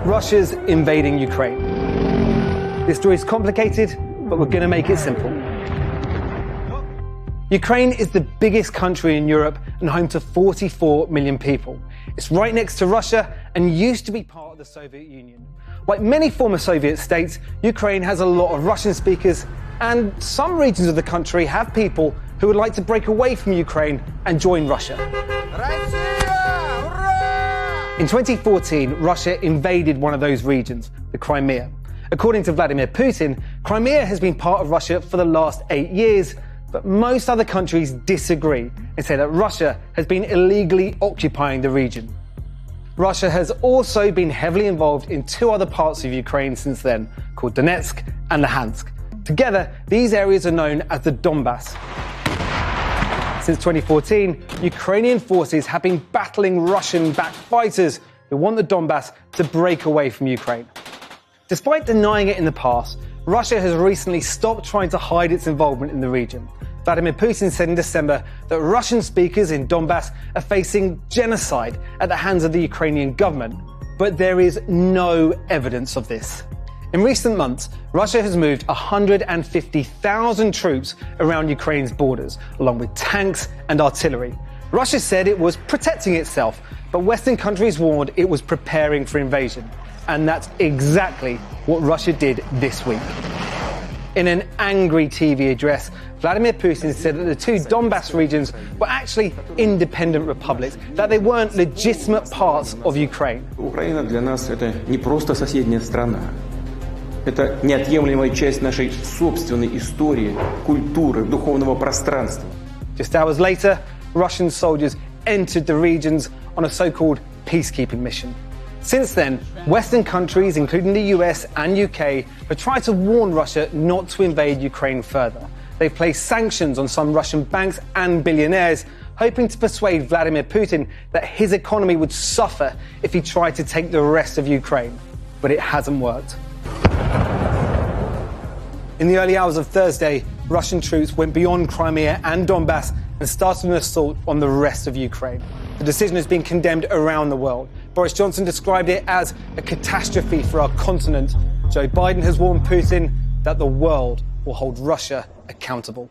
Russia's invading Ukraine. This story is complicated, but we're going to make it simple. Ukraine is the biggest country in Europe and home to 44 million people. It's right next to Russia and used to be part of the Soviet Union. Like many former Soviet states, Ukraine has a lot of Russian speakers, and some regions of the country have people who would like to break away from Ukraine and join Russia. In 2014, Russia invaded one of those regions, the Crimea. According to Vladimir Putin, Crimea has been part of Russia for the last 8 years, but most other countries disagree and say that Russia has been illegally occupying the region. Russia has also been heavily involved in two other parts of Ukraine since then, called Donetsk and Luhansk. Together, these areas are known as the Donbass. Since 2014, Ukrainian forces have been battling Russian-backed fighters who want the Donbass to break away from Ukraine. Despite denying it in the past, Russia has recently stopped trying to hide its involvement in the region. Vladimir Putin said in December that Russian speakers in Donbass are facing genocide at the hands of the Ukrainian government, but there is no evidence of this. In recent months, Russia has moved 150,000 troops around Ukraine's borders, along with tanks and artillery. Russia said it was protecting itself, but Western countries warned it was preparing for invasion. And that's exactly what Russia did this week. In an angry TV address, Vladimir Putin said that the two Donbass regions were actually independent republics, that they weren't legitimate parts of Ukraine. Украина для нас это не просто соседняя страна. Это неотъемлемая часть нашей собственной истории, культуры, духовного пространства. Just hours later, Russian soldiers entered the regions on a so-called peacekeeping mission. Since then, Western countries, including the US and UK, have tried to warn Russia not to invade Ukraine further. They've placed sanctions on some Russian banks and billionaires, hoping to persuade Vladimir Putin that his economy would suffer if he tried to take the rest of Ukraine. But it hasn't worked. In the early hours of Thursday, Russian troops went beyond Crimea and Donbass and started an assault on the rest of Ukraine. The decision has been condemned around the world. Boris Johnson described it as a catastrophe for our continent. Joe Biden has warned Putin that the world will hold Russia accountable.